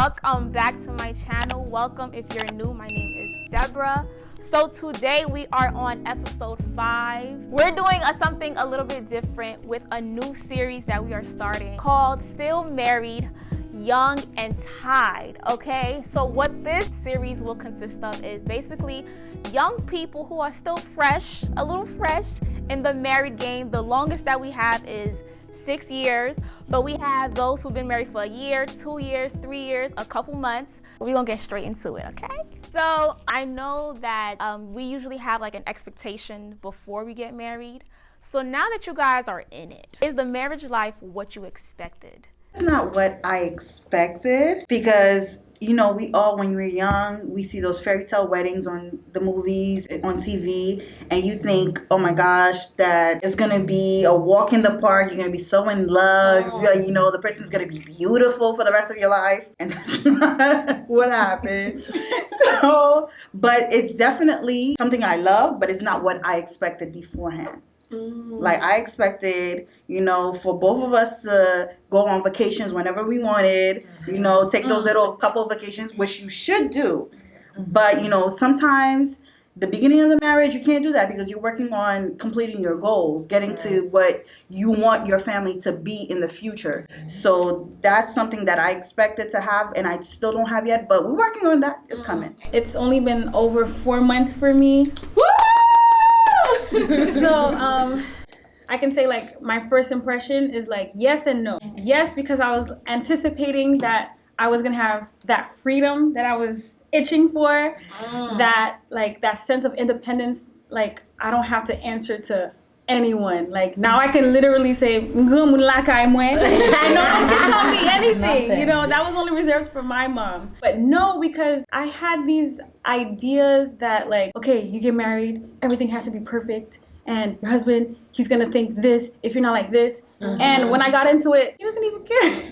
welcome back to my channel. Welcome if you're new. My name is Deborah. So today we are on episode 5. We're doing something a little bit different with a new series that we are starting called Still Married, Young and Tied. Okay, so what this series will consist of is basically young people who are still fresh, a little fresh in the married game. The longest that we have is 6 years, but we have those who've been married for a year, 2 years, 3 years, a couple months. We're gonna get straight into it, okay? So I know that we usually have like an expectation before we get married. So now that you guys are in it, is the marriage life what you expected? It's not what I expected because, you know, we all, when we're young, we see those fairy tale weddings on the movies, on TV, and you think, oh my gosh, that it's going to be a walk in the park. You're going to be so in love. You know, the person's going to be beautiful for the rest of your life. And that's not what happened. So, but it's definitely something I love, but it's not what I expected beforehand. Like I expected, you know, for both of us to go on vacations whenever we wanted, you know, take those little couple of vacations, which you should do. But, you know, sometimes the beginning of the marriage, you can't do that because you're working on completing your goals, getting to what you want your family to be in the future. So that's something that I expected to have and I still don't have yet, but we're working on that. It's coming. It's only been over 4 months for me. So I can say like my first impression is like yes and no. Yes, because I was anticipating that I was gonna have that freedom that I was itching for, that like that sense of independence. Like I don't have to answer to anyone. Like now I can literally say no one can tell me anything. Nothing. You know, that was only reserved for my mom. But no, because I had these ideas that like, okay, you get married, everything has to be perfect, and your husband, he's gonna think this if you're not like this. And when I got into it, he doesn't even care.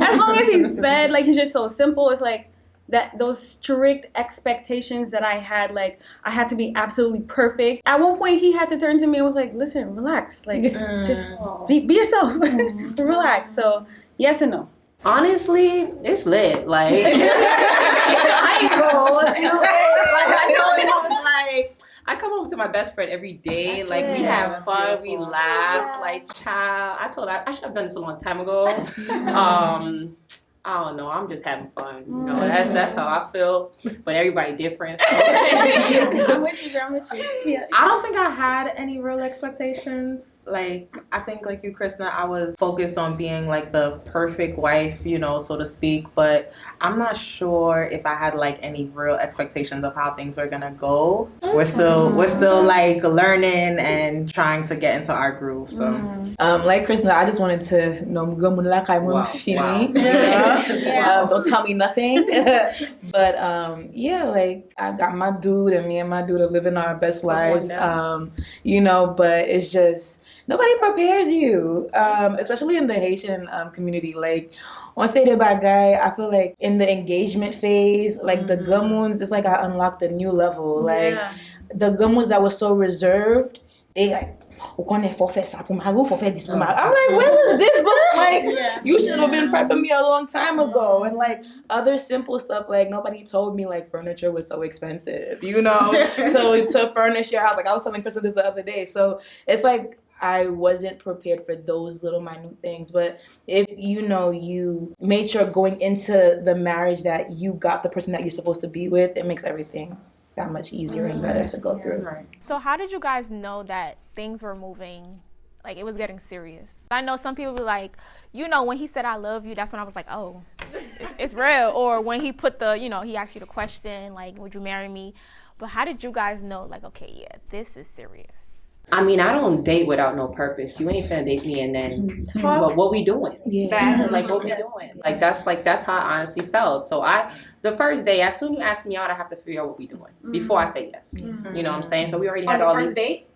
As long as he's fed, like he's just so simple. It's like that those strict expectations that I had, like I had to be absolutely perfect. At one point he had to turn to me and was like, listen, relax, like just be yourself. Relax. So yes and no. Honestly, it's lit. Like I told him, I was like, I come home to my best friend every day. That's like we have fun, we laugh. Like child, I told her I should have done this a long time ago. I don't know. I'm just having fun. You know, that's how I feel. But everybody different. So. I'm with you, girl. I'm with you. Yeah. I don't think I had any real expectations. Like I think, like you, Krishna, I was focused on being like the perfect wife, you know, so to speak. But I'm not sure if I had like any real expectations of how things were gonna go. We're still like learning and trying to get into our groove. So, like Krishna, I just wanted to know don't tell me nothing. But yeah, like I got my dude and me and my dude are living our best lives. You know, but it's just nobody prepares you, especially in the Haitian community. Like once they did by guy, I feel like in the engagement phase, like the gamoons, it's like I unlocked a new level. Like the gamoons that were so reserved, they like I'm like, where was this book? Like, you should have been prepping me a long time ago. And like other simple stuff, like nobody told me like furniture was so expensive, you know, to furnish your house. Like I was telling Krista this the other day. So it's like I wasn't prepared for those little minute things. But if you know you made sure going into the marriage that you got the person that you're supposed to be with, it makes everything that much easier and better to go through. So how did you guys know that things were moving, like it was getting serious? I know some people be like, you know, when he said I love you, that's when I was like, oh, it's real. Or when he put the, you know, he asked you the question, like, would you marry me? But how did you guys know, like, okay, yeah, this is serious? I mean, I don't date without no purpose. You ain't finna date me and then but what we doing? Yeah. Like what we doing? Like that's how I honestly felt. So the first day, as soon as you ask me out, I have to figure out what we doing before I say yes. You know what I'm saying? So we already had all first these date?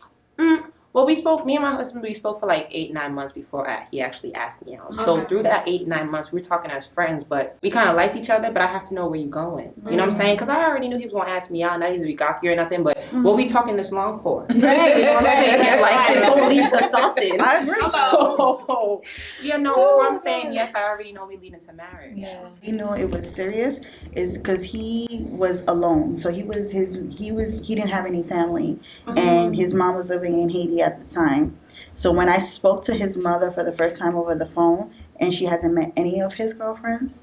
Well, me and my husband, we spoke for like 8-9 months before he actually asked me out. So through that 8-9 months, we were talking as friends, but we kind of liked each other, but I have to know where you're going. You know what I'm saying? Because I already knew he was going to ask me out, not even to be cocky or nothing, but what we talking this long for? Right. You know what I'm saying? Like, it's going to lead to something. I agree. So, before I'm saying yes, I already know we lead into marriage. Yeah. You know it was serious is because he was alone. So he didn't have any family, and his mom was living in Haiti at the time. So when I spoke to his mother for the first time over the phone, and she hadn't met any of his girlfriends.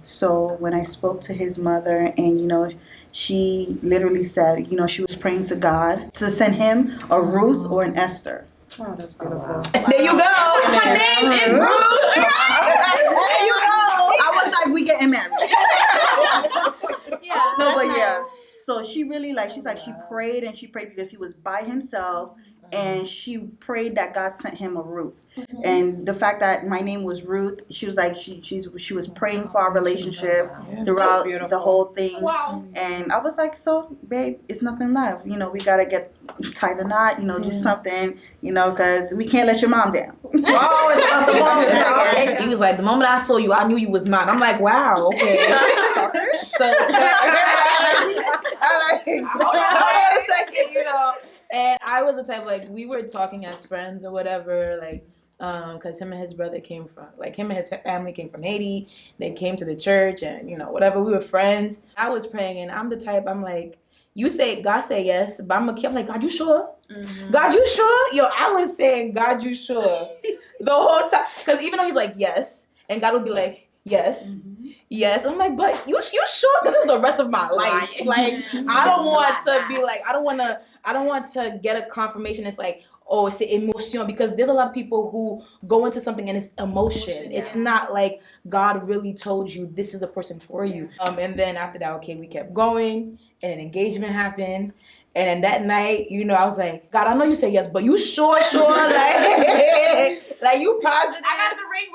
So when I spoke to his mother, and she literally said, she was praying to God to send him a Ruth or an Esther. Oh, that's beautiful. Wow. There you go. Her name is Ruth. There you go. I was like, we getting married. Yeah. No, but yeah. So she really she prayed and she prayed because he was by himself, and she prayed that God sent him a Ruth. And the fact that my name was Ruth, she was like she was praying for our relationship throughout the whole thing. Wow. And I was like, so babe, it's nothing left. We gotta tie the knot. Do something. Because we can't let your mom down. Oh, it's about the mom down. He was like, the moment I saw you, I knew you was mine. I'm like, wow, okay. So I'm like, hold on a second, And I was the type, like, we were talking as friends or whatever, like, because him and his brother him and his family came from Haiti. They came to the church and, whatever, we were friends. I was praying, and I'm the type, I'm like, God say yes, but I'm like, God, you sure? God, you sure? I was saying, God, you sure? The whole time. Because even though he's like, yes, and God would be like, yes, yes. I'm like, but you sure? Because this is the rest of my life. Like, I don't want to be like, I don't want to get a confirmation. It's like, oh, it's the emotion, because there's a lot of people who go into something and it's emotion. It's not like God really told you this is the person for you. And then after that, okay, we kept going, and an engagement happened. And then that night, I was like, God, I know you say yes, but you sure, like, like you positive? I got the ring,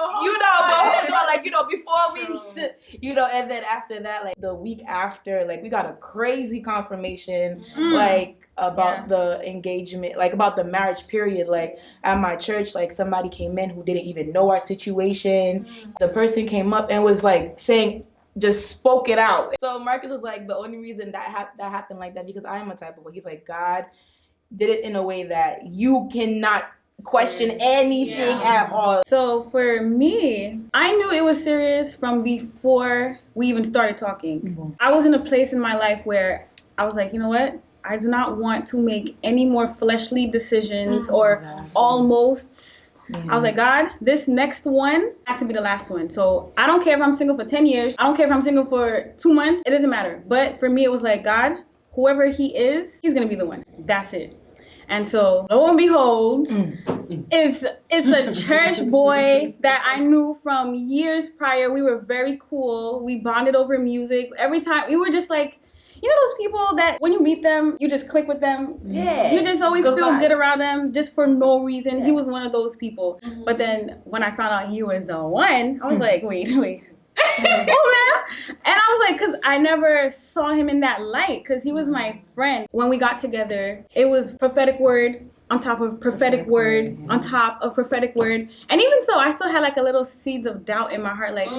but before we, and then after that, like the week after, like we got a crazy confirmation, like about the engagement, like about the marriage period. Like at my church, like somebody came in who didn't even know our situation. The person came up and was like saying, just spoke it out. So Marcus was like, the only reason that happened like that, because I am a type of way. He's like, God did it in a way that you cannot question anything at all. So for me, I knew it was serious from before we even started talking. I was in a place in my life where I was like, you know what? I do not want to make any more fleshly decisions or almost. I was like, God, this next one has to be the last one. So I don't care if I'm single for 10 years. I don't care if I'm single for 2 months. It doesn't matter. But for me, it was like, God, whoever he is, he's going to be the one. That's it. And so lo and behold, it's a church boy that I knew from years prior. We were very cool. We bonded over music. Every time we were just like, those people that when you meet them, you just click with them. Yeah. You just always feel good around them just for no reason. Yeah. He was one of those people. But then when I found out he was the one, I was like, wait. Oh, man. And I was like, because I never saw him in that light, because he was my friend. When we got together, it was prophetic word on top of prophetic word on top of prophetic word. And even so, I still had like a little seeds of doubt in my heart, like,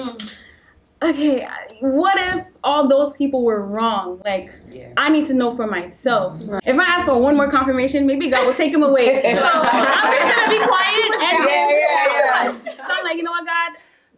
okay, what if all those people were wrong? Like, I need to know for myself. Right. If I ask for one more confirmation, maybe God will take him away. So I'm just going to be quiet. And so I'm like, you know what, God?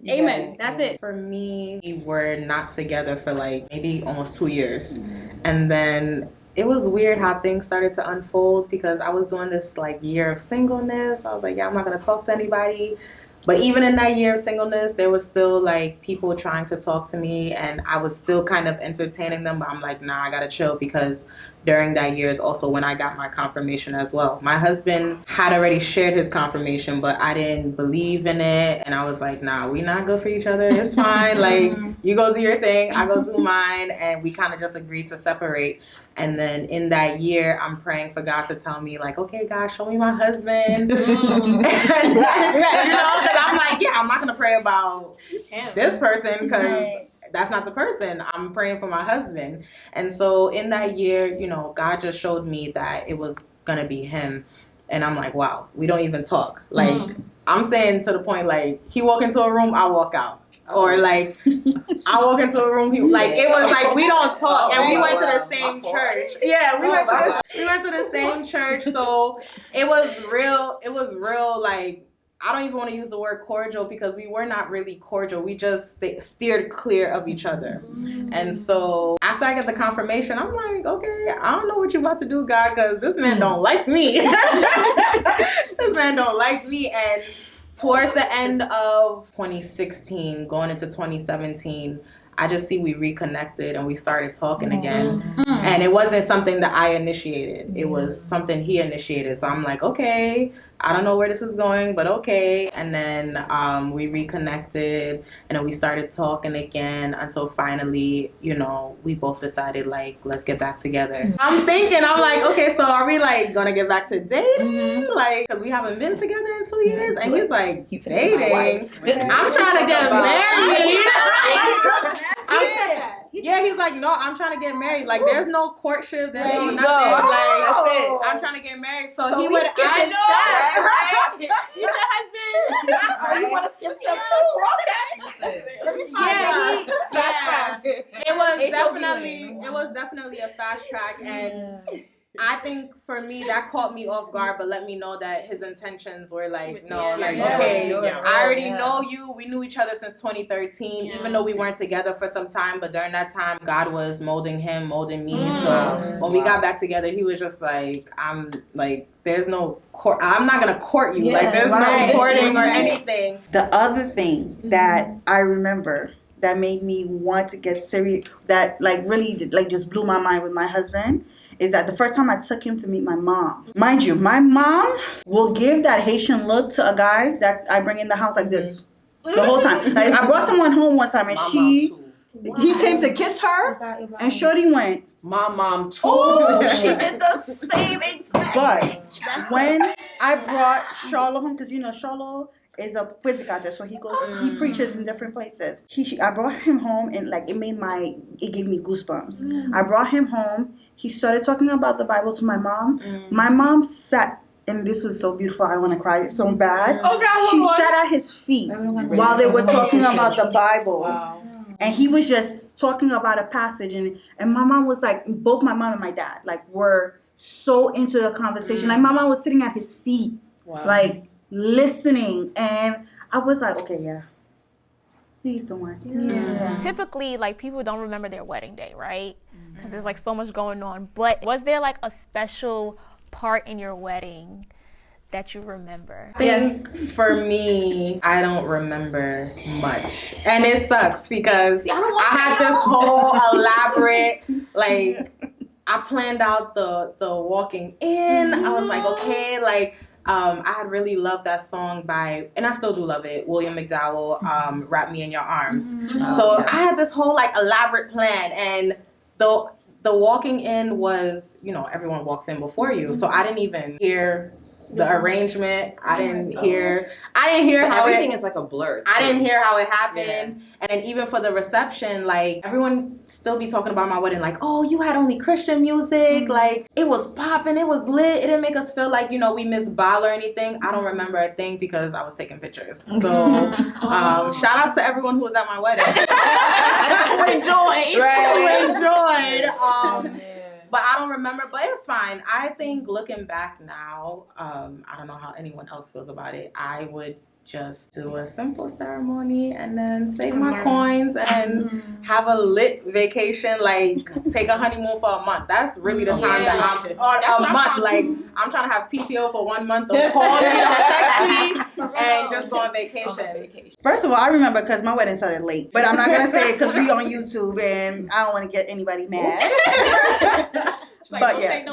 Amen. That's it. For me, we were not together for like maybe almost 2 years. And then it was weird how things started to unfold, because I was doing this like year of singleness. I was like, I'm not going to talk to anybody. But even in that year of singleness, there was still like people trying to talk to me, and I was still kind of entertaining them. But I'm like, nah, I gotta chill, because during that year is also when I got my confirmation as well. My husband had already shared his confirmation, but I didn't believe in it. And I was like, nah, we not good for each other. It's fine. Like, you go do your thing, I go do mine. And we kind of just agreed to separate. And then in that year, I'm praying for God to tell me, like, okay, God, show me my husband. Because I'm like, I'm not going to pray about this person, because that's not the person. I'm praying for my husband. And so in that year, God just showed me that it was going to be him. And I'm like, wow, we don't even talk. Like, I'm saying to the point, like, he walk into a room, I walk out. Or like, I walk into a room, he like, it was like, we don't talk. And we went to the same church. Yeah, we went to the same church. So it was real, like, I don't even want to use the word cordial because we were not really cordial. We just steered clear of each other. And so after I get the confirmation, I'm like, okay, I don't know what you're about to do, God, because this man don't like me. This man don't like me. And towards the end of 2016, going into 2017, I just see we reconnected and we started talking again. And it wasn't something that I initiated. It was something he initiated. So I'm like, okay, I don't know where this is going, but okay. And then we reconnected and then we started talking again until finally, you know, we both decided, like, let's get back together. I'm like, okay, so are we like gonna get back to dating? Like, because we haven't been together in 2 years. And he's like, dating? I'm trying to get married. Yeah, he's like, no, I'm trying to get married. Like, there's no courtship, there's no nothing. Like, that's it. I'm trying to get married. So he would ask that, right? You your husband? Oh, you want to skip steps? Okay. Yeah. It was definitely a fast track, and I think for me that caught me off guard, but let me know that his intentions were like, okay, I already know you. We knew each other since 2013, even though we weren't together for some time. But during that time, God was molding him, molding me. So when we got back together, he was just like, I'm like, there's no court. I'm not gonna court you. Like, there's no courting or anything. The other thing that I remember that made me want to get serious, that like really like just blew my mind with my husband, is that the first time I took him to meet my mom. Mind you, my mom will give that Haitian look to a guy that I bring in the house like this the whole time. Like, I brought someone home one time and he came to kiss her and Shorty went, my mom too. Oh, she did the same exact. But when I brought Charlotte home, because you know Charlotte is a physicator, so he goes, he preaches in different places. I brought him home and like it gave me goosebumps. I brought him home. He started talking about the Bible to my mom. My mom sat, and this was so beautiful. I want to cry so bad. Oh God, she sat at his feet while they were talking about the Bible. Wow. And he was just talking about a passage, and my mom was like, both my mom and my dad like were so into the conversation. Like, my mom was sitting at his feet, like listening, and I was like, okay, yeah, he's the one. Yeah. Typically, like, people don't remember their wedding day, right? Because there's like so much going on. But was there like a special part in your wedding that you remember? I think for me, I don't remember much. And it sucks because I had this whole elaborate, like, I planned out the walking in. I was like, okay, like, I had really loved that song by, and I still do love it, William McDowell, Wrap Me in Your Arms. So I had this whole like elaborate plan, and the walking in was, you know, everyone walks in before you. So I didn't even hear the arrangement. I didn't hear how everything is like a blur. I didn't hear how it happened. And then even for the reception, like, everyone still be talking about my wedding, like, oh, you had only Christian music. Like, it was popping, it was lit. It didn't make us feel like, you know, we missed ball or anything. I don't remember a thing because I was taking pictures. So shout outs to everyone who was at my wedding. Who enjoyed. Right. Who enjoyed. But I don't remember, but it's fine. I think looking back now, I don't know how anyone else feels about it. I would just do a simple ceremony and then save my coins and have a lit vacation, like take a honeymoon for a month. That's really the time that I'm on a month. Like, I'm trying to have PTO for 1 month. Don't call me, don't text me, and just go on vacation. First of all, I remember because my wedding started late, but I'm not gonna say it because we on YouTube and I don't want to get anybody mad. But yeah.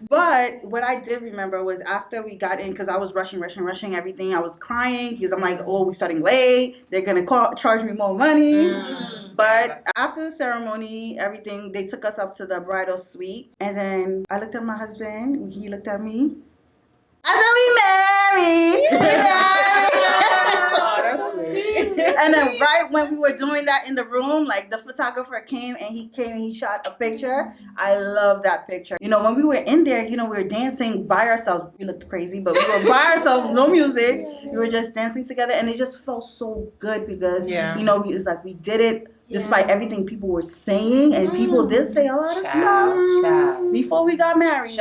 But what I did remember was after we got in, because I was rushing everything. I was crying because I'm like, oh, we're starting late. They're gonna charge me more money. But after the ceremony, everything, they took us up to the bridal suite, and then I looked at my husband. He looked at me. I said, we married. Oh, that's sweet. And then right when we were doing that in the room, like the photographer came and he shot a picture. I love that picture. You know, when we were in there, you know, we were dancing by ourselves. We looked crazy, but we were by ourselves, no music. We were just dancing together, and it just felt so good because, you know, it was like we did it despite everything people were saying, and people did say a lot of stuff before we got married.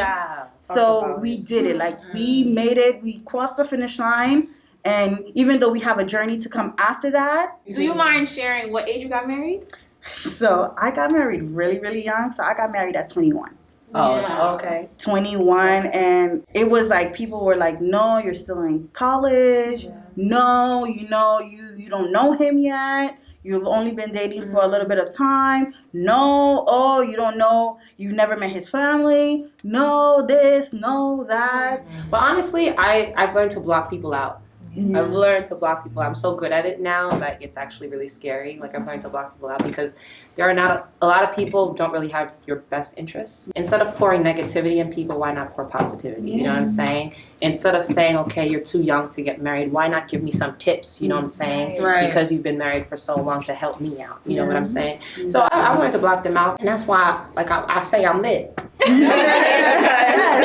So we did it. Like, we made it. We crossed the finish line. And even though we have a journey to come after that. Do you mind sharing what age you got married? So I got married really, really young. So I got married at 21. Oh, okay. 21, and it was like people were like, no, you're still in college. No, you know, you don't know him yet. You've only been dating for a little bit of time. No, oh, you don't know. You've never met his family. No, this, no, that. But honestly, I've learned to block people out. I've learned to block people out. I'm so good at it now that it's actually really scary. Like, I've learned to block people out because there are not a lot of people don't really have your best interests. Instead of pouring negativity in people, why not pour positivity? You know what I'm saying? Instead of saying, okay, you're too young to get married, why not give me some tips? You know what I'm saying? Right. Because you've been married for so long to help me out. You know what I'm saying? So I learned to block them out, and that's why, like, I say I'm lit. Because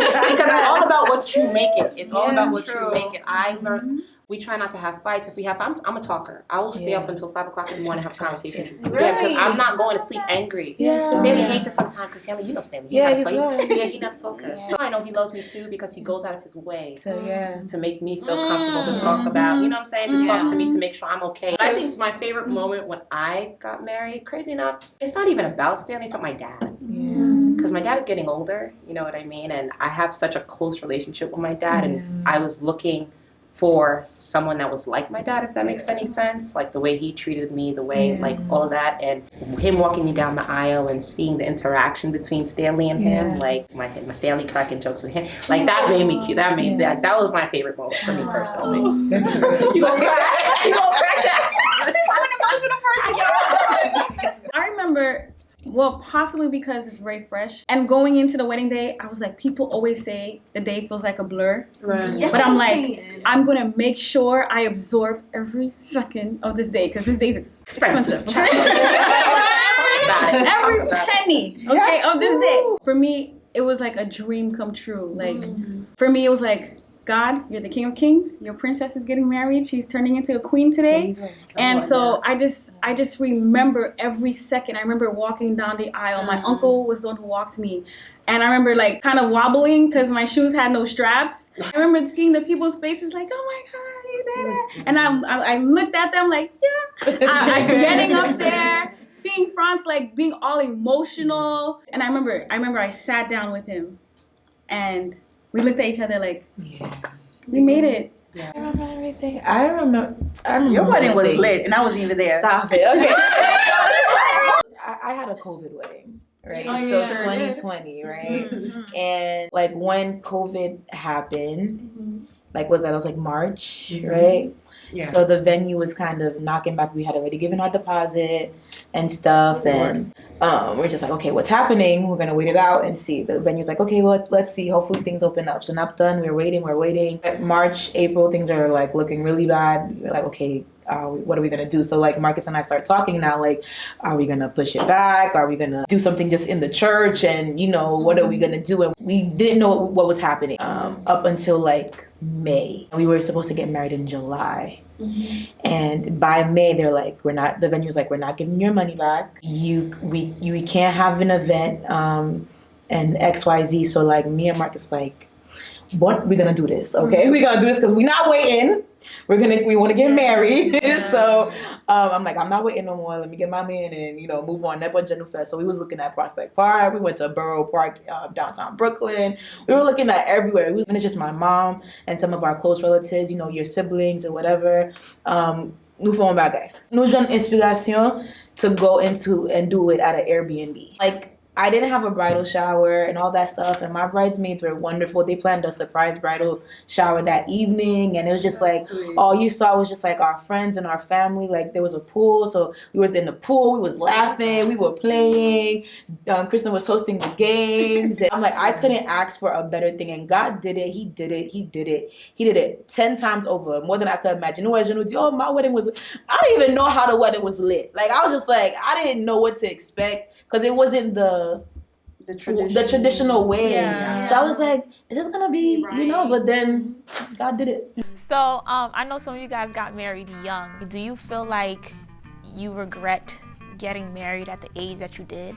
it's all about what you make it. It's all about what you make it. I learned. We try not to have fights. If we have, I'm a talker. I will stay up until 5 o'clock in the morning and have conversations with people. Yeah, because I'm not going to sleep angry. Stanley hates it sometimes because Stanley, you know Stanley. He never told us. So I know he loves me too because he goes out of his way to make me feel comfortable to talk about, you know what I'm saying, to talk to me to make sure I'm okay. I think my favorite moment when I got married, crazy enough, it's not even about Stanley, it's about my dad. Because my dad is getting older, you know what I mean? And I have such a close relationship with my dad, and I was looking for someone that was like my dad, if that makes any sense. Like the way he treated me, the way, like all of that. And him walking me down the aisle and seeing the interaction between Stanley and him, like my Stanley cracking jokes with him, like that made me cute. That was my favorite moment for me personally. You gonna cry? You gonna crack? I'm an emotional person. I remember, well, possibly because it's very fresh. And going into the wedding day, I was like, people always say the day feels like a blur. Right. Yes, but I'm like, I'm going to make sure I absorb every second of this day because this day is expensive. Every penny, of this day. For me, it was like a dream come true. Like, for me, it was like, God, you're the King of Kings. Your princess is getting married. She's turning into a queen today. And so I just remember every second. I remember walking down the aisle. My uncle was the one who walked me. And I remember like kind of wobbling because my shoes had no straps. I remember seeing the people's faces like, oh my God, you did it. And I looked at them like, yeah. I'm getting up there, seeing Franz like being all emotional. And I remember I sat down with him and we looked at each other like, we made it. I remember everything. I remember Your wedding was lit, and I wasn't even there. Stop it. Okay. I had a COVID wedding, right? So 2020, right? And like when COVID happened, like was that? I was like March, right? Yeah. So the venue was kind of knocking back. We had already given our deposit and stuff, and we're just like, okay, what's happening? We're gonna wait it out and see. The venue's like, okay, well, let's see. Hopefully things open up. So not done. We're waiting. March, April, things are like looking really bad. We're like, okay, what are we gonna do? So like Marcus and I start talking now. Like, are we gonna push it back? Are we gonna do something just in the church? And you know, what are we gonna do? And we didn't know what was happening up until like May. We were supposed to get married in July. And by May, they're like, the venue's like, we're not giving your money back. We can't have an event and XYZ. So like me and Marcus like, what, we're gonna do this, okay? We're gonna do this because we're not waiting. We want to get married. So I'm like, I'm not waiting no more. Let me get my man and, you know, move on. So we was looking at Prospect Park. We went to Borough Park, downtown Brooklyn. We were looking at everywhere. And it's just my mom and some of our close relatives, you know, your siblings and whatever. Nous faisons bagay. Nous avons inspiration to go into and do it at an Airbnb. Like, I didn't have a bridal shower and all that stuff, and my bridesmaids were wonderful. They planned a surprise bridal shower that evening, and it was just like all you saw was just like our friends and our family. Like there was a pool, so we was in the pool, we was laughing, we were playing. Kristen was hosting the games, and I'm like, I couldn't ask for a better thing, and God did it. He did it. He did it. He did it 10 times over, more than I could imagine. Oh, my wedding was. I didn't even know how the wedding was lit. Like I was just like, I didn't know what to expect because it wasn't the traditional way. Yeah. So I was like, is this gonna be, but then God did it. So I know some of you guys got married young. Do you feel like you regret getting married at the age that you did?